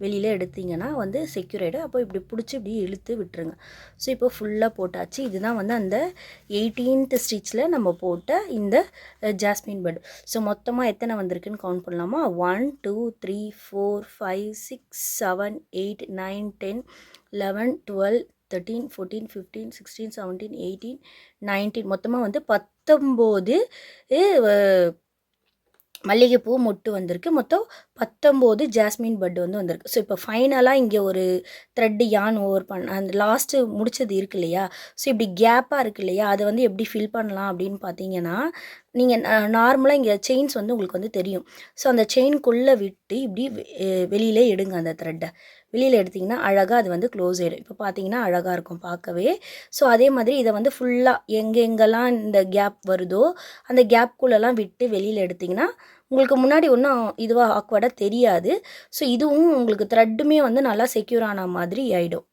வெளியில் எடுத்திங்கன்னா வந்து செக்யூர் ஆகிடும். அப்போ இப்படி பிடிச்சி இப்படி இழுத்து விட்டுருங்க. ஸோ இப்போ ஃபுல்லாக போட்டாச்சு. இதுதான் வந்து அந்த 18th ஸ்டிச்சில் நம்ம போட்ட இந்த ஜாஸ்மின் பட். ஸோ மொத்தமாக எத்தனை வந்திருக்குன்னு கவுண்ட் பண்ணலாமா? 1 2 3 4 5 6 7 8 9 10 11 12 13 14 15 16 17 18 19 மொத்தமாக வந்து 19 மல்லிகைப்பூ மொட்டு வந்திருக்கு. மொத்தம் 19 ஜாஸ்மின் பட் வந்து வந்திருக்கு. ஸோ இப்போ ஃபைனலாக இங்கே ஒரு த்ரெட்டு யான் ஓவர் அந்த லாஸ்ட்டு முடிச்சது இருக்கு இல்லையா, ஸோ இப்படி கேப்பாக இருக்குது இல்லையா, அதை வந்து எப்படி ஃபில் பண்ணலாம் அப்படின்னு பார்த்தீங்கன்னா நீங்கள் நார்மலாக இங்கே செயின்ஸ் வந்து உங்களுக்கு வந்து தெரியும். ஸோ அந்த செயின்குள்ளே விட்டு இப்படி வெளியிலே எடுங்க. அந்த த்ரெட்டை வெளியில் எடுத்திங்கன்னா அழகாக அது வந்து க்ளோஸ் ஆகிடும். இப்போ பார்த்தீங்கன்னா அழகாக இருக்கும் பார்க்கவே. ஸோ அதே மாதிரி இதை வந்து ஃபுல்லாக எங்கெங்கெல்லாம் இந்த கேப் வருதோ அந்த கேப்குள்ளெல்லாம் விட்டு வெளியில் எடுத்திங்கன்னா உங்களுக்கு முன்னாடி ஒன்றும் இதுவாக ஆக்வர்டாக தெரியாது. ஸோ இதுவும் உங்களுக்கு த்ரெட்டுமே வந்து நல்லா செக்யூர் ஆன மாதிரி ஆகிடும்.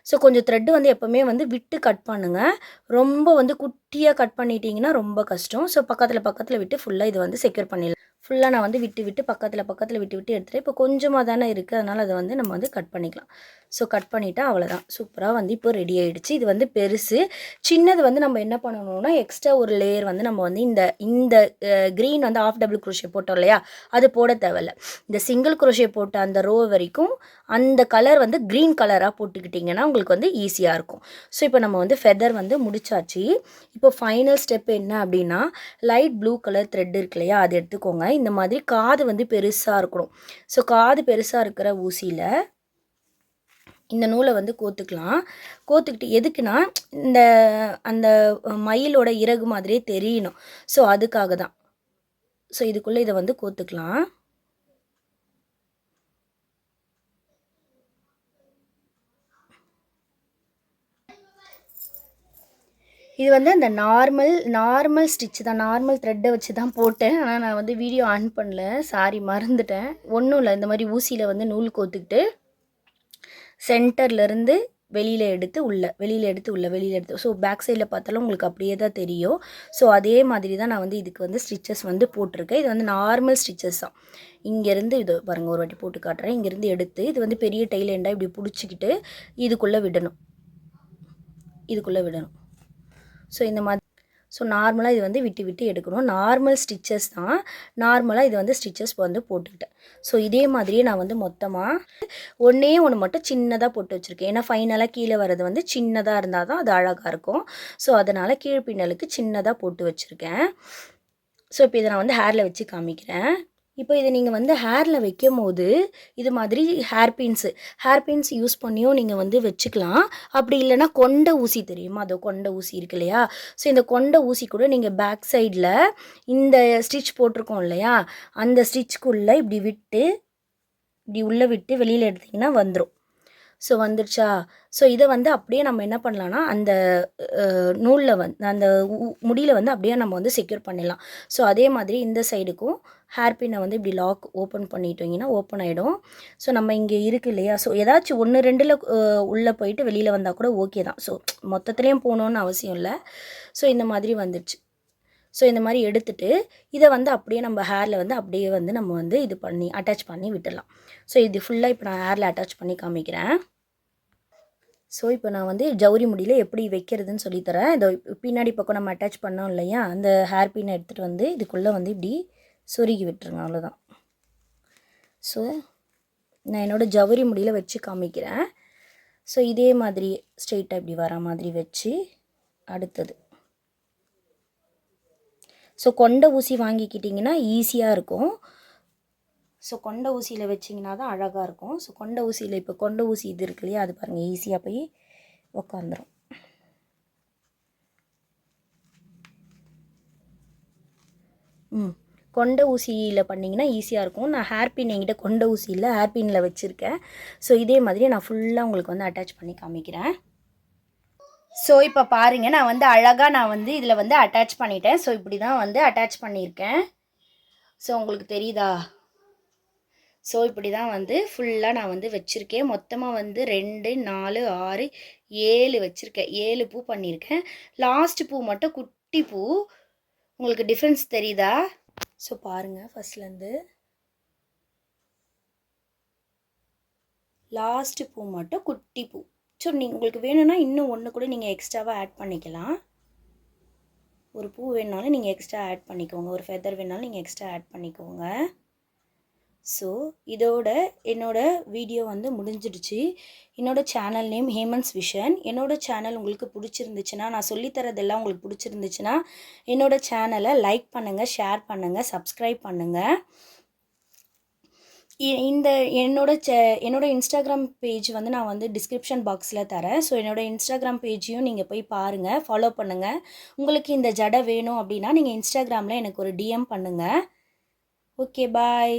ஸோ கொஞ்சம் த்ரெட்டு வந்து எப்போவுமே வந்து விட்டு கட் பண்ணுங்கள். ரொம்ப வந்து குட்டியாக கட் பண்ணிட்டீங்கன்னா ரொம்ப கஷ்டம். ஸோ பக்கத்தில் விட்டு ஃபுல்லாக இதை வந்து செக்யூர் பண்ணிடலாம். ஃபுல்லாக நான் வந்து விட்டு பக்கத்தில் விட்டு எடுத்துகிட்டு இப்போ கொஞ்சமாக தானே இருக்குது, அதனால் அதை வந்து நம்ம வந்து கட் பண்ணிக்கலாம். ஸோ கட் பண்ணிவிட்டா அவ்வளோதான். சூப்பராக வந்து இப்போ ரெடி ஆகிடுச்சு. இது வந்து பெருசு. சின்னது வந்து நம்ம என்ன பண்ணணும்னா எக்ஸ்ட்ரா ஒரு லேயர் வந்து நம்ம வந்து இந்த க்ரீன் வந்து ஆஃப் டபுள் குரோஷே போட்டோம் இல்லையா, அது போட தேவையில்ல. இந்த சிங்கிள் குரோஷே போட்ட அந்த ரோ வரைக்கும் அந்த கலர் வந்து க்ரீன் கலராக போட்டுக்கிட்டிங்கன்னா உங்களுக்கு வந்து ஈஸியாக இருக்கும். ஸோ இப்போ நம்ம வந்து ஃபெதர் வந்து முடிச்சாச்சு. இப்போ ஃபைனல் ஸ்டெப் என்ன அப்படின்னா லைட் ப்ளூ கலர் த்ரெட் இருக்கு இல்லையா, அது எடுத்துக்கோங்க. இந்த மாதிரி காது வந்து பெருசாக இருக்கணும். ஸோ காது பெருசாக இருக்கிற ஊசியில் இந்த நூலை வந்து கோத்துக்கலாம். கோத்துக்கிட்டு எதுக்குன்னா இந்த அந்த மயிலோட இறகு மாதிரியே தெரியணும். ஸோ அதுக்காக தான். ஸோ இதுக்குள்ளே இதை வந்து கோத்துக்கலாம். இது வந்து அந்த நார்மல் ஸ்டிச் தான், நார்மல் த்ரெட்டை வச்சு தான் போட்டேன். ஆனால் நான் வந்து வீடியோ ஆன் பண்ணல, சாரி மறந்துட்டேன். ஒன்றும் இல்லை, இந்த மாதிரி ஊசியில் வந்து நூல் கோத்துக்கிட்டு சென்டர்லேருந்து வெளியில் எடுத்து உள்ளே ஸோ பேக் சைடில் பார்த்தாலும் உங்களுக்கு அப்படியே தான் தெரியும். ஸோ அதே மாதிரி தான் நான் வந்து இதுக்கு வந்து ஸ்டிச்சஸ் வந்து போட்டிருக்கேன். இது வந்து நார்மல் ஸ்டிச்சஸ் தான். இங்கேருந்து இது பாருங்கள், ஒரு வாட்டி போட்டு காட்டுறேன். இங்கேருந்து எடுத்து இது வந்து பெரிய டைல் எண்டா இப்படி பிடிச்சிக்கிட்டு இதுக்குள்ளே விடணும். ஸோ இந்த மாதிரி நார்மலாக இது வந்து விட்டு விட்டு எடுக்கணும். நார்மல் ஸ்டிச்சஸ் தான். நார்மலாக இது வந்து ஸ்டிச்சஸ் வந்து போட்டுக்கிட்டேன். ஸோ இதே மாதிரியே நான் வந்து மொத்தமாக ஒன்றே ஒன்று மட்டும் சின்னதாக போட்டு வச்சுருக்கேன். ஏன்னா ஃபைனலாக கீழே வர்றது வந்து சின்னதாக இருந்தால் தான் அது அழகாக இருக்கும். ஸோ அதனால் கீழ்ப்பின்னலுக்கு சின்னதாக போட்டு வச்சுருக்கேன். ஸோ இப்போ இதை நான் வந்து ஹேரில் வச்சு காமிக்கிறேன். இப்போ இதை நீங்கள் வந்து ஹேரில் வைக்கும் போது இது மாதிரி ஹேர் பின்ஸ் யூஸ் பண்ணியும் நீங்கள் வந்து வச்சுக்கலாம். அப்படி இல்லைனா கொண்ட ஊசி தெரியுமா, அது கொண்ட ஊசி இருக்கு இல்லையா, ஸோ இந்த கொண்ட ஊசி கூட நீங்கள் பேக் சைடில் இந்த ஸ்டிச் போட்டிருக்கோம் இல்லையா, அந்த ஸ்டிச்சுக்குள்ளே இப்படி விட்டு இப்படி உள்ளே விட்டு வெளியில் எடுத்திங்கன்னா வந்துடும். ஸோ வந்துடுச்சா. ஸோ இதை வந்து அப்படியே நம்ம என்ன பண்ணலான்னா அந்த நூலில் வந்து அந்த முடியில் வந்து அப்படியே நம்ம வந்து செக்யூர் பண்ணிடலாம். ஸோ அதே மாதிரி இந்த சைடுக்கும் ஹேர் பின்னை வந்து இப்படி லாக் ஓப்பன் பண்ணிட்டோங்கன்னா ஓப்பன் ஆகிடும். ஸோ நம்ம இங்கே இருக்குது இல்லையா, ஸோ ஏதாச்சும் 1-2 உள்ளே போயிட்டு வெளியில் வந்தால் கூட ஓகே தான். ஸோ மொத்தத்துலேயும் போகணுன்னு அவசியம் இல்லை. ஸோ இந்த மாதிரி வந்துடுச்சு. ஸோ இந்த மாதிரி எடுத்துகிட்டு இதை வந்து அப்படியே நம்ம ஹேரில் வந்து அப்படியே வந்து நம்ம வந்து இது பண்ணி அட்டாச் பண்ணி விட்டுடலாம். ஸோ இது ஃபுல்லாக இப்போ நான் ஹேரில் அட்டாச் பண்ணி காமிக்கிறேன். ஸோ இப்போ நான் வந்து ஜவுரி முடியில் எப்படி வைக்கிறதுன்னு சொல்லித்தரேன். இந்த பின்னாடி பக்கம் நம்ம அட்டாச் பண்ணோம் இல்லையா, அந்த ஹேர் பின்னை எடுத்துகிட்டு வந்து இதுக்குள்ளே வந்து இப்படி சொருகி விட்டுருங்க, அவ்வளோதான். ஸோ நான் என்னோடய ஜவுரி முடியில் வச்சு காமிக்கிறேன். ஸோ இதே மாதிரி ஸ்ட்ரெயிட்டாக இப்படி வர மாதிரி வச்சு அடுத்தது ஸோ கொண்ட ஊசி வாங்கிக்கிட்டிங்கன்னா ஈஸியாக இருக்கும். ஸோ கொண்ட ஊசியில் வச்சிங்கன்னா தான் அழகாக இருக்கும். ஸோ கொண்ட ஊசியில் இப்போ கொண்ட ஊசி இது இருக்கு இல்லையா, அது பாருங்கள் ஈஸியாக போய் உக்காந்துரும். கொண்ட ஊசியில் பண்ணிங்கன்னா ஈஸியாக இருக்கும். நான் ஹேர் பின் என்கிட்ட கொண்ட ஊசியில் ஹேர் பின்னில் வச்சுருக்கேன். ஸோ இதே மாதிரி நான் ஃபுல்லாக உங்களுக்கு வந்து அட்டாச் பண்ணி காமிக்கிறேன். ஸோ இப்போ பாருங்கள், நான் வந்து அழகாக நான் வந்து இதில் வந்து அட்டாச் பண்ணிட்டேன். ஸோ இப்படி தான் வந்து அட்டாச் பண்ணியிருக்கேன். ஸோ உங்களுக்கு தெரியுதா. ஸோ இப்படி தான் வந்து ஃபுல்லாக நான் வந்து வச்சுருக்கேன். மொத்தமாக வந்து 2, 4, 6, 7 வச்சுருக்கேன். 7 பூ பண்ணியிருக்கேன். லாஸ்ட் பூ மட்டும் குட்டி பூ. உங்களுக்கு டிஃப்ரென்ஸ் தெரியுதா. ஸோ பாருங்கள், ஃபஸ்ட்லேருந்து லாஸ்ட் பூ மட்டும் குட்டி பூ. ஸோ உங்களுக்கு வேணும்னா இன்னும் ஒன்று கூட நீங்கள் எக்ஸ்ட்ராவாக ஆட் பண்ணிக்கலாம். ஒரு பூ வேணுனாலும் நீங்கள் எக்ஸ்ட்ரா ஆட் பண்ணிக்கோங்க. ஒரு ஃபெதர் வேணாலும் நீங்கள் எக்ஸ்ட்ரா ஆட் பண்ணிக்கோங்க. ஸோ இதோட என்னோடய வீடியோ வந்து முடிஞ்சிடுச்சு. என்னோடய சேனல் நேம் ஹேமன்ஸ் விஷன். என்னோடய சேனல் உங்களுக்கு பிடிச்சிருந்துச்சுன்னா, நான் சொல்லித்தரதெல்லாம் உங்களுக்கு பிடிச்சிருந்துச்சுன்னா என்னோடய சேனலை லைக் பண்ணுங்கள், ஷேர் பண்ணுங்கள், சப்ஸ்கிரைப் பண்ணுங்கள். இந்த என்னோடய இன்ஸ்டாகிராம் பேஜ் வந்து நான் வந்து டிஸ்கிரிப்ஷன் பாக்ஸில் தரேன். ஸோ என்னோடய இன்ஸ்டாகிராம் பேஜையும் நீங்கள் போய் பாருங்கள், ஃபாலோ பண்ணுங்கள். உங்களுக்கு இந்த ஜடை வேணும் அப்படின்னா நீங்கள் இன்ஸ்டாகிராமில் எனக்கு ஒரு டிஎம் பண்ணுங்கள். ஓகே, பாய்.